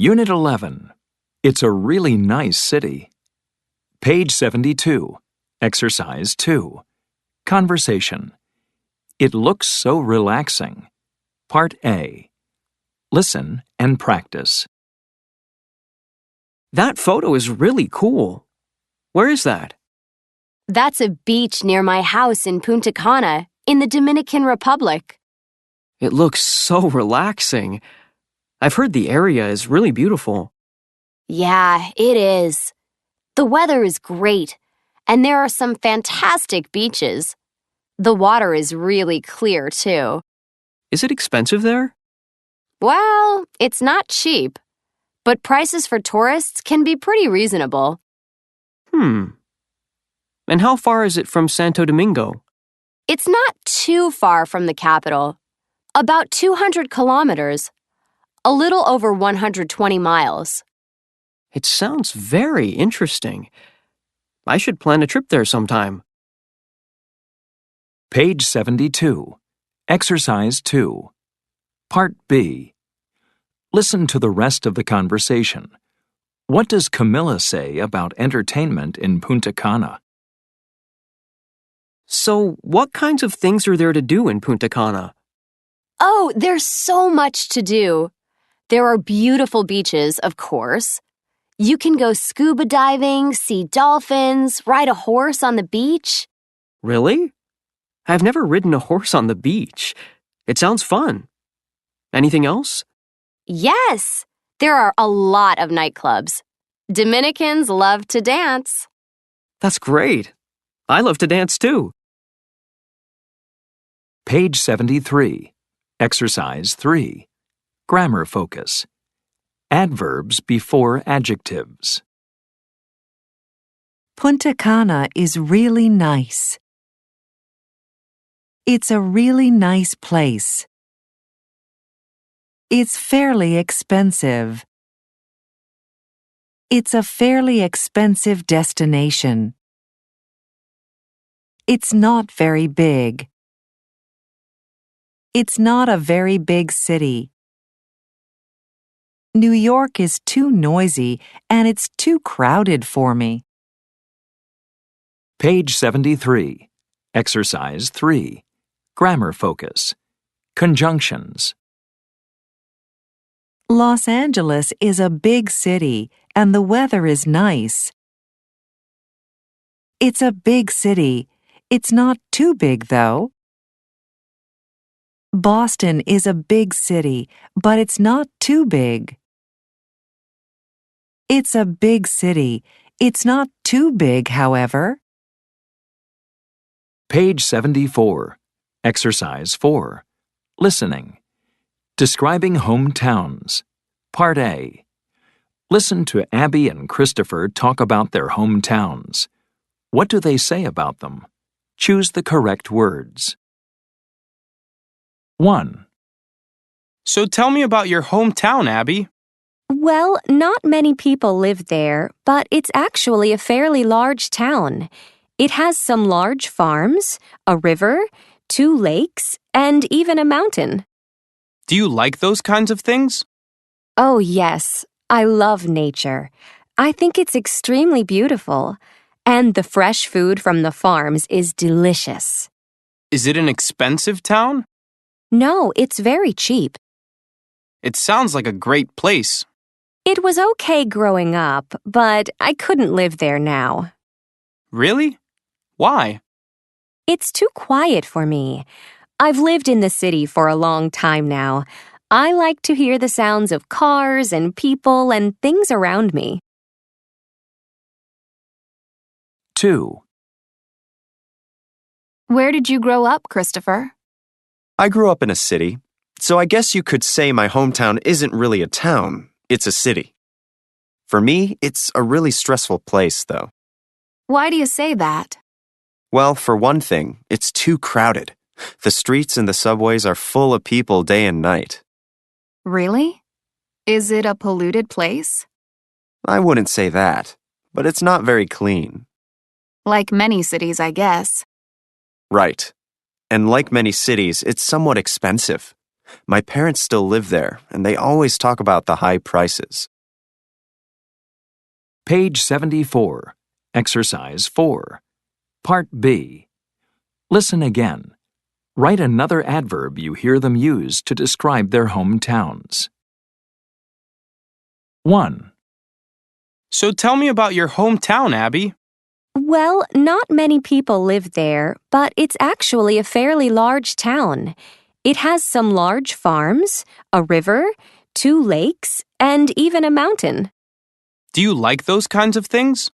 Unit 11. It's a really nice city. Page 72. Exercise 2. Conversation. It looks so relaxing. Part A. Listen and practice. That photo is really cool. Where is that? That's a beach near my house in Punta Cana, in the Dominican Republic. It looks so relaxing. I've heard the area is really beautiful. Yeah, it is. The weather is great, and there are some fantastic beaches. The water is really clear, too. Is it expensive there? Well, it's not cheap, but prices for tourists can be pretty reasonable. And how far is it from Santo Domingo? It's not too far from the capital. About 200 kilometers. A little over 120 miles. It sounds very interesting. I should plan a trip there sometime. Page 72. Exercise 2. Part B. Listen to the rest of the conversation. What does Camilla say about entertainment in Punta Cana? So, what kinds of things are there to do in Punta Cana? Oh, there's so much to do. There are beautiful beaches, of course. You can go scuba diving, see dolphins, ride a horse on the beach. Really? I've never ridden a horse on the beach. It sounds fun. Anything else? Yes, there are a lot of nightclubs. Dominicans love to dance. That's great. I love to dance too. Page 73. Exercise 3. Grammar focus. Adverbs before adjectives. Punta Cana is really nice. It's a really nice place. It's fairly expensive. It's a fairly expensive destination. It's not very big. It's not a very big city. New York is too noisy and it's too crowded for me. Page 73. Exercise 3. Grammar focus. Conjunctions. Los Angeles is a big city and the weather is nice. It's a big city. It's not too big, though. Boston is a big city, but it's not too big. It's a big city. It's not too big, however. Page 74. Exercise 4. Listening. Describing hometowns. Part A. Listen to Abby and Christopher talk about their hometowns. What do they say about them? Choose the correct words. 1. So tell me about your hometown, Abby. Well, not many people live there, but it's actually a fairly large town. It has some large farms, a river, 2 lakes, and even a mountain. Do you like those kinds of things? Oh, yes. I love nature. I think it's extremely beautiful. And the fresh food from the farms is delicious. Is it an expensive town? No, it's very cheap. It sounds like a great place. It was okay growing up, but I couldn't live there now. Really? Why? It's too quiet for me. I've lived in the city for a long time now. I like to hear the sounds of cars and people and things around me. 2. Where did you grow up, Christopher? I grew up in a city, so I guess you could say my hometown isn't really a town, it's a city. For me, it's a really stressful place, though. Why do you say that? Well, for one thing, it's too crowded. The streets and the subways are full of people day and night. Really? Is it a polluted place? I wouldn't say that, but it's not very clean. Like many cities, I guess. Right. And like many cities, it's somewhat expensive. My parents still live there, and they always talk about the high prices. Page 74. Exercise 4. Part B. Listen again. Write another adverb you hear them use to describe their hometowns. 1, So tell me about your hometown, Abby. Well, not many people live there, but it's actually a fairly large town. It has some large farms, a river, 2 lakes, and even a mountain. Do you like those kinds of things?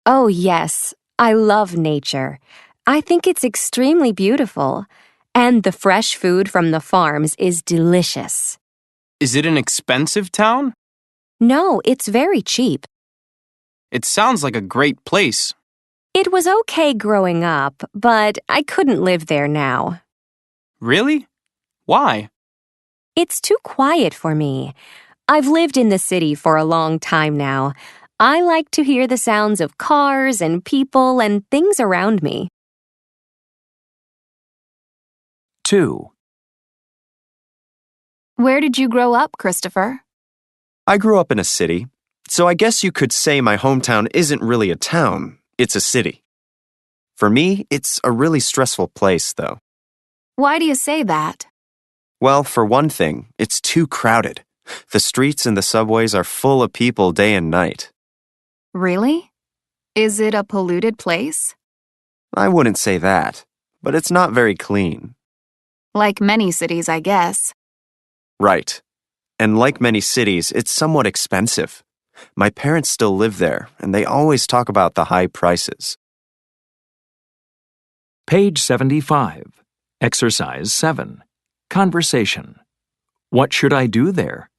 Oh, yes. I love nature. I think it's extremely beautiful. And the fresh food from the farms is delicious. Is it an expensive town? No, it's very cheap. It sounds like a great place. It was okay growing up, but I couldn't live there now. Really? Why? It's too quiet for me. I've lived in the city for a long time now. I like to hear the sounds of cars and people and things around me. 2, Where did you grow up, Christopher? I grew up in a city, so I guess you could say my hometown isn't really a town, it's a city. For me, it's a really stressful place, though. Why do you say that? Well, for one thing, it's too crowded. The streets and the subways are full of people day and night. Really? Is it a polluted place? I wouldn't say that, but it's not very clean. Like many cities, I guess. Right. And like many cities, it's somewhat expensive. My parents still live there, and they always talk about the high prices. Page 75. Exercise 7. Conversation. What should I do there?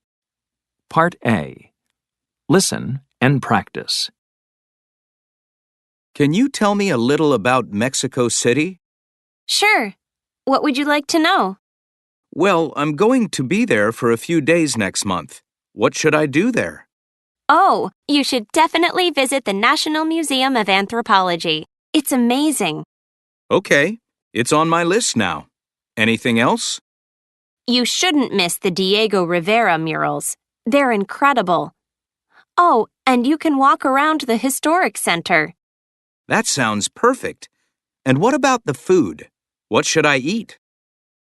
Part A. Listen and practice. Can you tell me a little about Mexico City? Sure. What would you like to know? Well, I'm going to be there for a few days next month. What should I do there? Oh, you should definitely visit the National Museum of Anthropology. It's amazing. Okay, it's on my list now. Anything else? You shouldn't miss the Diego Rivera murals. They're incredible. Oh, and you can walk around the historic center. That sounds perfect. And what about the food? What should I eat?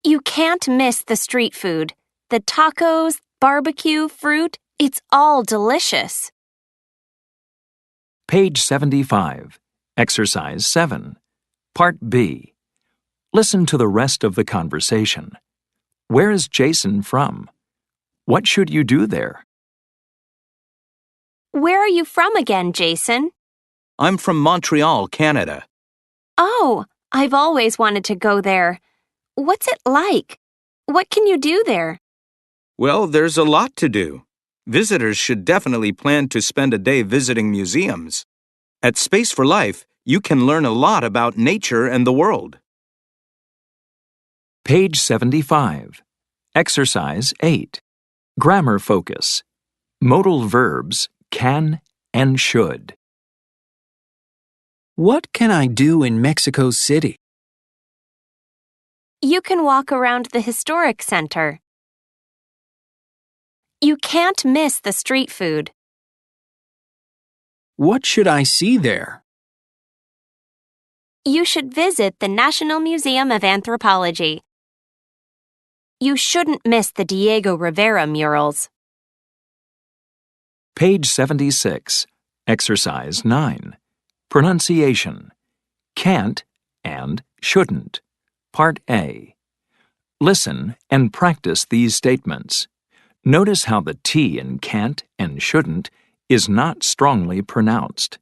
You can't miss the street food. The tacos, barbecue, fruit, it's all delicious. Page 75. Exercise 7. Part B. Listen to the rest of the conversation. Where is Jason from? What should you do there? Where are you from again, Jason? I'm from Montreal, Canada. Oh, I've always wanted to go there. What's it like? What can you do there? Well, there's a lot to do. Visitors should definitely plan to spend a day visiting museums. At Space for Life, you can learn a lot about nature and the world. Page 75. Exercise 8. Grammar focus. Modal verbs can and should. What can I do in Mexico City? You can walk around the historic center. You can't miss the street food. What should I see there? You should visit the National Museum of Anthropology. You shouldn't miss the Diego Rivera murals. Page 76. Exercise 9. Pronunciation. Can't and shouldn't. Part A. Listen and practice these statements. Notice how the T in can't and shouldn't is not strongly pronounced.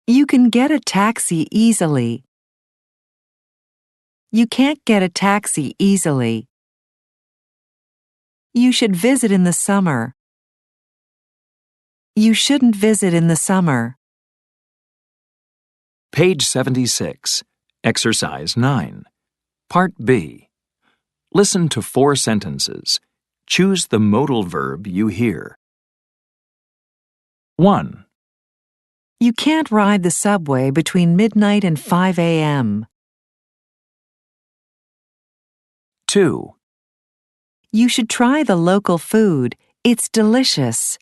You can get a taxi easily. You can't get a taxi easily. You should visit in the summer. You shouldn't visit in the summer. Page 76. Exercise 9. Part B. Listen to 4 sentences. Choose the modal verb you hear. 1, You can't ride the subway between midnight and 5 a.m. 2, You should try the local food. It's delicious.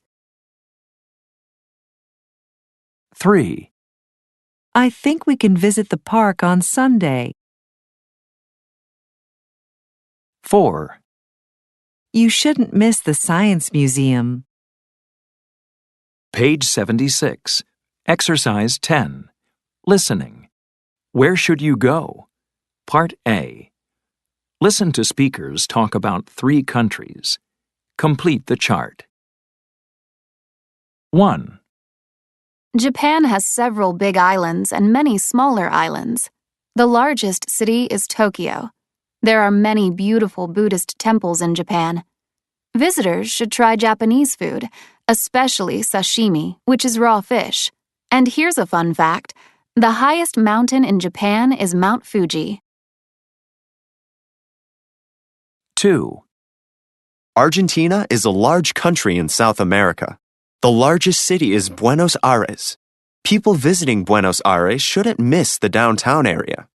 3, I think we can visit the park on Sunday. 4, You shouldn't miss the Science Museum. Page 76. Exercise 10. Listening. Where should you go? Part A. Listen to speakers talk about 3 countries. Complete the chart. 1, Japan has several big islands and many smaller islands. The largest city is Tokyo. There are many beautiful Buddhist temples in Japan. Visitors should try Japanese food, especially sashimi, which is raw fish. And here's a fun fact. The highest mountain in Japan is Mount Fuji. 2, Argentina is a large country in South America. The largest city is Buenos Aires. People visiting Buenos Aires shouldn't miss the downtown area.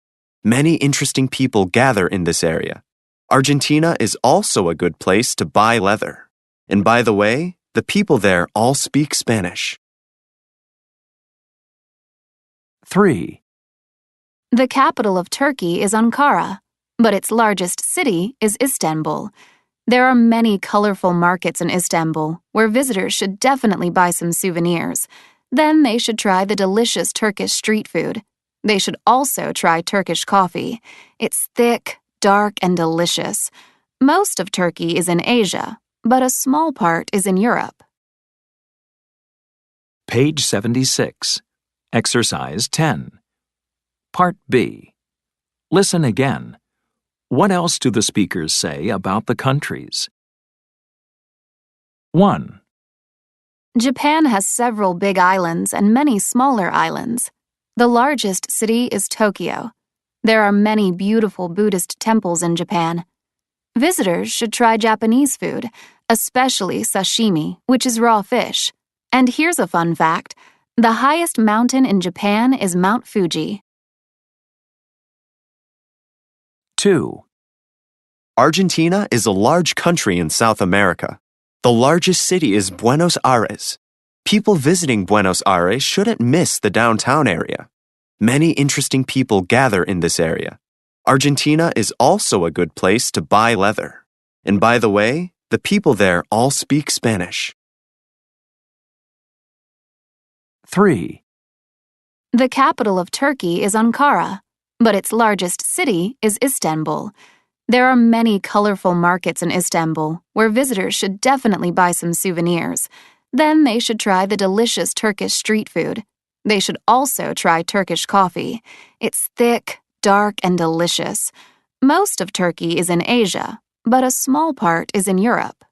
Many interesting people gather in this area. Argentina is also a good place to buy leather. And by the way, the people there all speak Spanish. 3, The capital of Turkey is Ankara, but its largest city is Istanbul. There are many colorful markets in Istanbul where visitors should definitely buy some souvenirs. Then they should try the delicious Turkish street food. They should also try Turkish coffee. It's thick, dark, and delicious. Most of Turkey is in Asia, but a small part is in Europe. Page 76. Exercise 10. Part B. Listen again. What else do the speakers say about the countries? 1, Japan has several big islands and many smaller islands. The largest city is Tokyo. There are many beautiful Buddhist temples in Japan. Visitors should try Japanese food, especially sashimi, which is raw fish. And here's a fun fact. The highest mountain in Japan is Mount Fuji. 2, Argentina is a large country in South America. The largest city is Buenos Aires. People visiting Buenos Aires shouldn't miss the downtown area. Many interesting people gather in this area. Argentina is also a good place to buy leather. And by the way, the people there all speak Spanish. 3, The capital of Turkey is Ankara, but its largest city is Istanbul. There are many colorful markets in Istanbul where visitors should definitely buy some souvenirs. Then they should try the delicious Turkish street food. They should also try Turkish coffee. It's thick, dark, and delicious. Most of Turkey is in Asia, but a small part is in Europe.